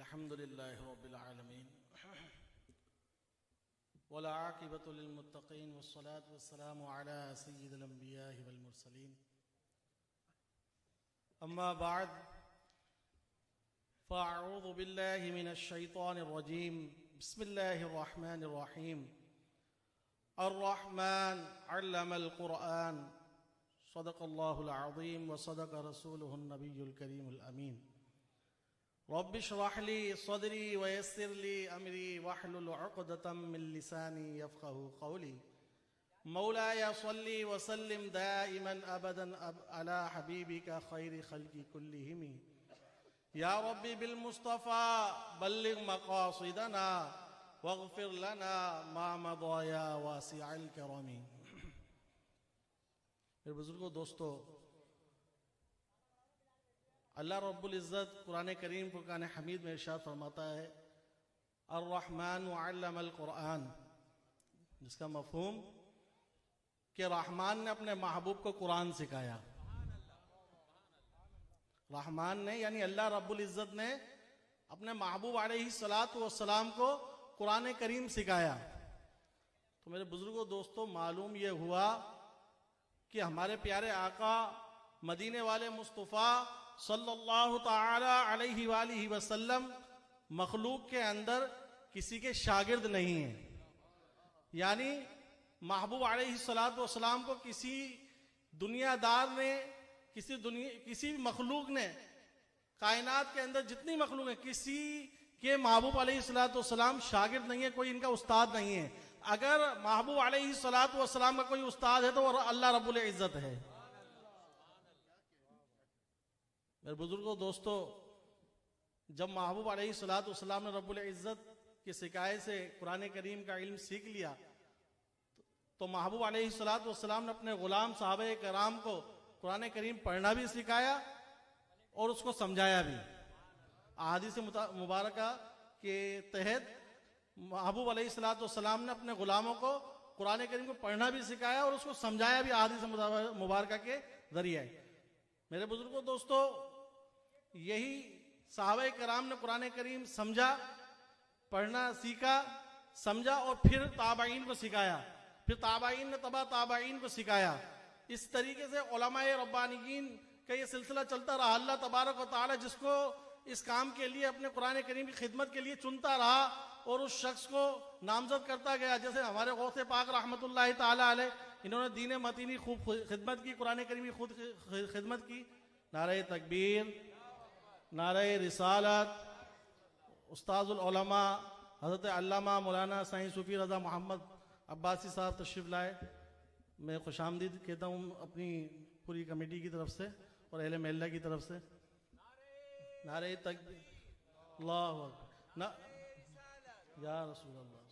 अल्हम्दुलिल्लाहि रब्बिल आलमीन वल आक़िबतु लिल मुत्तक़ीन वस्सलातु वस्सलामु अला सय्यिदिल अंबिया'i वल मुरसलीन अम्मा बअद फ़अऊज़ु बिल्लाहि मिनश शैतानिर रजीम बिस्मिल्लाहिर रहमानिर रहीम अर्रहमान अल्लमल क़ुरआन सदक़ल्लाहुल अज़ीम व सदक़ रसूलुहुन नबियुल करीमुल अमीन रब्बि इश्रह ली सदरी व यस्सिर ली अमरी वहलुल उक़दतम मिन लिसानी यफ़क़हू क़ौली मौलाया सल्ली व सल्लिम दाइमन अबदन अला हबीबिका खैरि खल्क़ि कुल्लिहिम या रब्बी बिल मुस्तफ़ा बल्लिग़ मक़ासिदना वग़फ़िर लना मा मदा या वासिअल करमी। मेरे बुजुर्गों, दोस्तों, अल्लाह रब्बुल इज़्ज़त कुरान करीम फ़ुरक़ान हमीद में इरशाद फरमाता है अर्रहमान अल्लमल क़ुरआन, जिसका मफ़हूम कि रहमान ने अपने महबूब को कुरान सिखाया। रहमान ने यानी अल्लाह रब्बुल इज़्ज़त ने अपने महबूब अलैहिस्सलातु वस्सलाम को कुरान करीम सिखाया। तो मेरे बुजुर्गों, दोस्तों, मालूम यह हुआ कि हमारे प्यारे आका मदीने वाले मुस्तफ़ा सल्लल्लाहु ताला अलैहि वालिहि वसल्लम मखलूक के अंदर किसी के शागिर्द नहीं हैं। यानी महबूब अलैहिस्सलातु वस्सलाम को किसी दुनियादार ने, किसी मखलूक ने, कायनात के अंदर जितनी मखलूक है, किसी के महबूब अलैहिस्सलातु वस्सलाम शागिर्द नहीं है, कोई इनका उस्ताद नहीं है। अगर महबूब अलैहिस्सलातु वस्सलाम का कोई उस्ताद है तो वो अल्लाह रब्बुल इज़्ज़त है। मेरे बुजुर्गों, दोस्तों, जब महबूब अलैहिस्सलातु वस्सलाम ने रब्बुल इज़्ज़त की शिकायत से कुरान करीम का इल्म सीख लिया तो महबूब अलैहिस्सलातु वस्सलाम ने अपने गुलाम साहबे कराम को कुरान करीम पढ़ना भी सिखाया और उसको समझाया भी। अहादीस मुबारका के तहत महबूब अलैहिस्सलातु वस्सलाम ने अपने गुलामों को कुरान करीम को पढ़ना भी सिखाया और उसको समझाया भी अहादीस मुबारका के जरिए। मेरे बुजुर्गों, दोस्तों, यही सहाबा कराम ने कुरान करीम समझा, पढ़ना सीखा, समझा और फिर ताबाईन को सिखाया, फिर ताबाईन ने तबा ताबाईन को सिखाया। इस तरीके से उलमाए रब्बानियीन का ये सिलसिला चलता रहा। अल्लाह तबारक व तआला जिसको इस काम के लिए अपने कुरान करीम की खिदमत के लिए चुनता रहा और उस शख्स को नामजद करता गया। जैसे हमारे गौसे पाक रहमतुल्लाहि ताला अलैह, इन्होंने दीन मतीनी खूब खिदमत की, कुरान करीम की खुद खिदमत की। नारे तकबीर, नारे रिसालत। उस्ताजुल उलमा हज़रत अल्लामा मौलाना साईं सूफी रज़ा मोहम्मद अब्बासी साहब तशरीफ़ लाए। मैं खुशामदीद कहता हूँ अपनी पूरी कमेटी की तरफ से और अहले महल्ला की तरफ से। नारे तकबीर, अल्लाहु अकबर, ना या रसूल अल्लाह।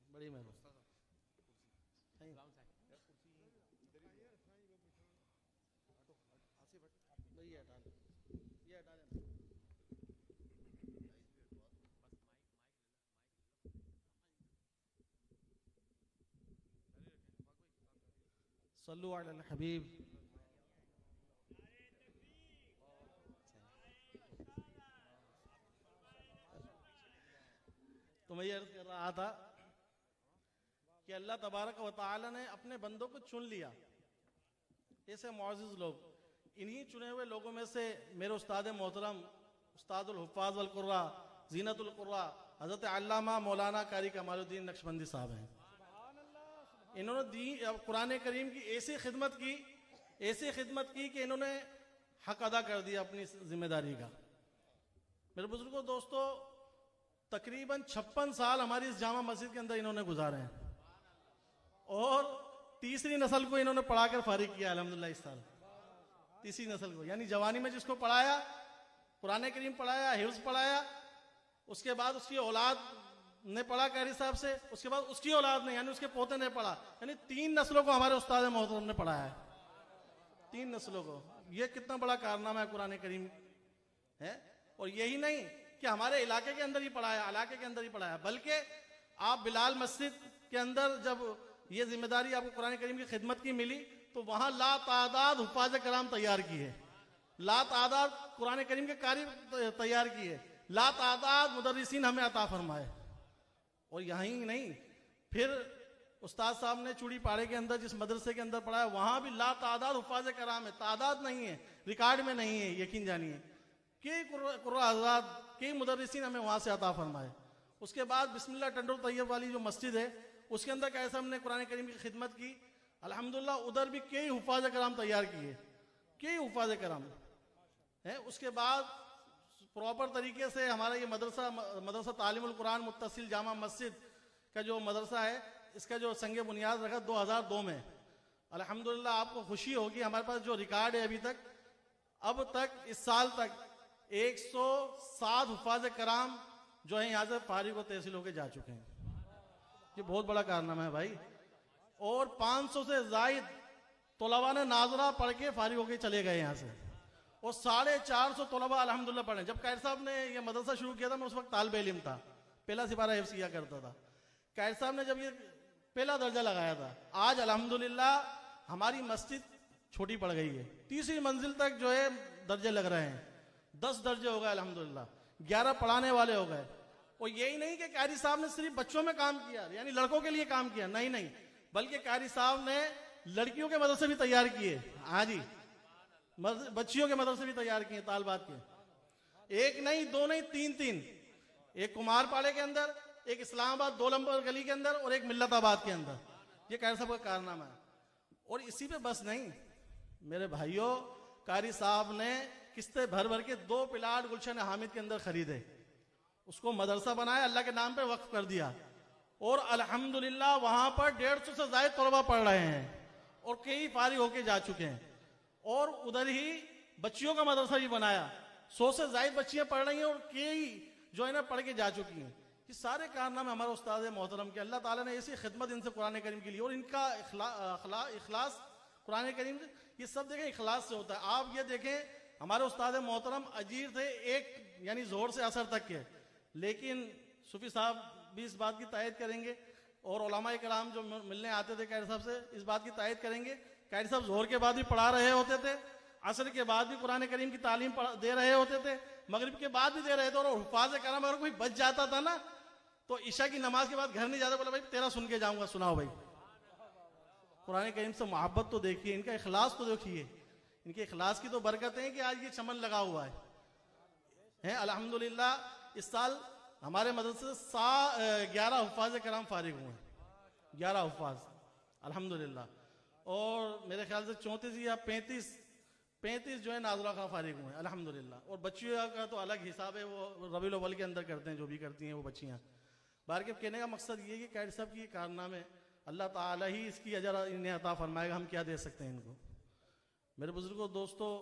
बड़ी मेहरबानी। सल्लु अलल हबीब। तो मैं ये अर्ज कर रहा था कि अल्लाह तबारक व तआला ने अपने बंदों को चुन लिया। ऐसे मुअज़्ज़िज़ लोग, इन्हीं चुने हुए लोगों में से मेरे उस्ताद मोहतरम उस्तादुल हुफ़्फ़ाज़ वल क़ुर्रा ज़ीनतुल क़ुर्रा हज़रत अल्लामा मौलाना कारी कमालुद्दीन नक्शबंदी साहब हैं। इन्होंने कुरान करीम की ऐसी खिदमत की कि इन्होंने हक अदा कर दिया अपनी जिम्मेदारी का। मेरे बुजुर्गों, दोस्तों, तकरीबन 56 साल हमारी इस जामा मस्जिद के अंदर इन्होंने गुजारे हैं और तीसरी नस्ल को इन्होंने पढ़ाकर फारिग किया अल्हम्दुलिल्लाह। इस साल तीसरी नस्ल को, यानी जवानी में जिसको पढ़ाया, कुरान करीम पढ़ाया, हिफ्ज़ पढ़ाया, उसके बाद उसकी औलाद ने पढ़ा कारी साहब से, उसके बाद उसकी औलाद ने यानी उसके पोते ने पढ़ा, यानी 3 नस्लों को हमारे उस्ताद मोहतरम ने पढ़ाया है, 3 नस्लों को। ये कितना बड़ा कारनामा है कुरान करीम है। और यही नहीं कि हमारे इलाके के अंदर ही पढ़ाया, इलाके के अंदर ही पढ़ाया, बल्कि आप बिलाल मस्जिद के अंदर जब ये जिम्मेदारी आपको कुरान करीम की खिदमत की मिली तो वहां ला तादाद हुफाज कराम तैयार किए, ला तादाद कुरान करीम के कारी तैयार किए, ला तादाद मुदर्रिसीन हमें अता फरमाए। और यहीं नहीं, फिर उस्ताद साहब ने चूड़ी पाड़े के अंदर जिस मदरसे के अंदर पढ़ाया वहां भी ला तादाद हुफाज कराम है, तादाद नहीं है, रिकॉर्ड में नहीं है, यकीन जानिए कि कुर्रा हज़रात के मुदर्रिसीन हमें वहां से अता फरमाए। उसके बाद बिस्मिल्लाह टंडोर तैयब वाली जो मस्जिद है उसके अंदर कैसे हमने कुरान करीम की खिदमत की, अल्हम्दुलिल्लाह उधर भी कई हुफाज कराम तैयार किए, कई हुफाज कराम है। उसके बाद प्रॉपर तरीके से हमारा ये मदरसा तालीमुल कुरान मुत्तसिल जामा मस्जिद का जो मदरसा है इसका जो संगे बुनियाद रखा 2002 में। अल्हम्दुलिल्लाह आपको खुशी होगी हमारे पास जो रिकॉर्ड है अभी तक, अब तक इस साल तक 107 हुफाज कराम जो है यहाँ से फारिग व तहसील होकर जा चुके हैं। ये बहुत बड़ा कारनामा है भाई। और 500 से जायद तलबा ने नाजरा पढ़ के फारिग होकर चले गए यहाँ से, और 450 तलबा अल्हम्दुलिल्लाह पढ़े। जब कैर साहब ने ये मदरसा शुरू किया था मैं उस वक्त तालिब इल्म था, पहला सिपारा हिफ्ज़ किया करता था। कैर साहब ने जब ये पहला दर्जा लगाया था, आज अल्हम्दुलिल्लाह हमारी मस्जिद छोटी पड़ गई है, तीसरी मंजिल तक जो है दर्जे लग रहे हैं, 10 दर्जे हो गए अल्हम्दुलिल्लाह, 11 पढ़ाने वाले हो गए। और यही नहीं कि कारी साहब ने सिर्फ बच्चों में काम किया यानी लड़कों के लिए काम किया, नहीं नहीं, बल्कि कारी साहब ने लड़कियों के मदरसे भी तैयार किए। हाँ जी, बच्चियों के मदरसे भी तैयार किए तालबात के, एक नहीं, 2 नहीं, 3, एक कुमारपाड़े के अंदर, एक इस्लामाबाद 2 नंबर गली के अंदर और एक मिल्लताबाद के अंदर। ये कारी साहब का कारनामा है। और इसी पे बस नहीं मेरे भाइयों, कारी साहब ने किस्तें भर भर के 2 प्लाट गुलशन हामिद के अंदर खरीदे, उसको मदरसा बनाया, अल्लाह के नाम पे वक्फ कर दिया, और अल्हम्दुलिल्लाह वहां पर 150 से ज्यादा तलबा पढ़ रहे हैं और कई फारिग होके जा चुके हैं। और उधर ही बच्चियों का मदरसा भी बनाया, 100 से ज्यादा बच्चियां पढ़ रही हैं और कई जो है ना पढ़ के जा चुकी हैं। ये सारे कारनामे हमारे उस्ताद मोहतरम के, अल्लाह ताला ने ऐसी खिदमत इनसे कुरान करीम के लिए, और इनका इखलास कुरान करीम ये सब देखें इखलास से होता है। आप ये देखें हमारे उस्ताद मोहतरम अजीर थे एक यानी जोहर से असर तक के, लेकिन सूफी साहब भी इस बात की तायद करेंगे और उलमा कराम जो मिलने आते थे कैदी साहब से इस बात की तायद करेंगे, कैदी साहब जोहर के बाद भी पढ़ा रहे होते थे, असर के बाद भी कुरान करीम की तालीम दे रहे होते थे, मगरिब के बाद भी दे रहे थे। और हुफाज कराम अगर कोई बच जाता था ना तो ईशा की नमाज के बाद घर नहीं जाता, बोला भाई तेरा सुन के जाऊंगा, सुनाओ भाई। कुरान करीम से मोहब्बत तो देखिए, इनका इखलास तो देखिए, इनके इखलास की तो बरकत है कि आज ये चमन लगा हुआ है। अल्हम्दुलिल्लाह इस साल हमारे मदरसे से 11 हुफाज कराम फारिग हुए हैं, 11 हुफाज अल्हम्दुलिल्लाह। और मेरे ख्याल से 34 या 35 जो है नाज़रा खां फारिग हुए हैं अल्हम्दुलिल्लाह। और बच्चियों का तो अलग हिसाब है, वो रबीउल अव्वल के अंदर करते हैं, जो भी करती हैं वो बच्चियाँ। बाहर के कहने का मकसद ये है कि कैदी साहब की कारनामे अल्लाह ताला ही इसकी अजर इन्हें अता फरमाएगा, हम क्या दे सकते हैं इनको। मेरे बुजुर्गों दोस्तों,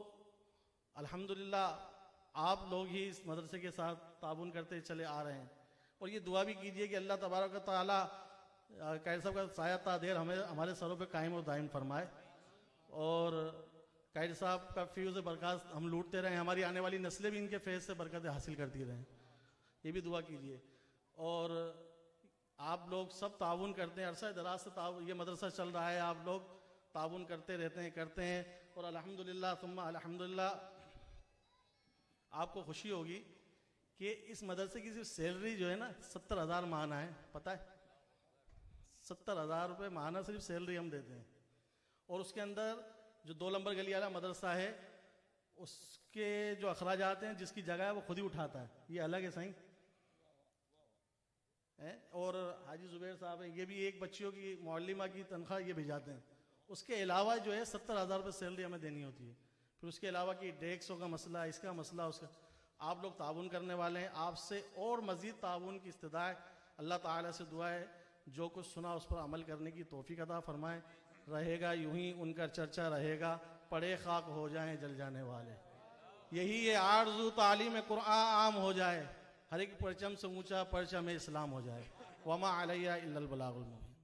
अल्हम्दुलिल्लाह आप लोग ही इस मदरसे के साथ ताबून करते चले आ रहे हैं, और ये दुआ भी कीजिए कि अल्लाह तबारक व तआला कैदी साहब का साया तादेर हमें हमारे सरों पे कायम और दायम फरमाए, और कैदी साहब का फ्यूज़ बरकत हम लूटते रहें, हमारी आने वाली नस्लें भी इनके फैज़ से बरकतें हासिल करती रहें, ये भी दुआ कीजिए। और आप लोग सब ताउन करते हैं, अरसा दराज से ये मदरसा चल रहा है, आप लोग ताउन करते रहते हैं, करते हैं। और अल्हम्दुलिल्लाह सुम्मा अल्हम्दुलिल्लाह आपको खुशी होगी कि इस मदरसे की सिर्फ सैलरी जो है ना 70,000 माहाना है, पता है 70,000 रुपये माहाना सिर्फ सैलरी हम देते हैं। और उसके अंदर जो 2 नंबर गली वाला मदरसा है उसके जो अखराजात हैं, जिसकी जगह है वो खुद ही उठाता है, ये अलग है सही है। और हाजी जुबैर साहब हैं, ये भी एक बच्चियों की मौलिमा की तनख्वाह ये भिजाते हैं। उसके अलावा जो है 70,000 रुपये सैलरी हमें देनी होती है। फिर उसके अलावा कि डेस्कों का मसला, इसका मसला, उसका, आप लोग ताउन करने वाले हैं, आपसे और मज़ीद ताउन की इस्तदा है। अल्लाह ताला से दुआ है जो कुछ सुना उस पर अमल करने की तौफीक अता फरमाए। रहेगा यूं ही उनका चर्चा रहेगा, पड़े खाक हो जाएं जल जाने वाले, यही ये आरज़ू तालीम कुरान आम हो जाए, हर एक परचम से ऊंचा परचम इस्लाम हो जाए। वमा अलैया इल्लल बलागुल मुबीन।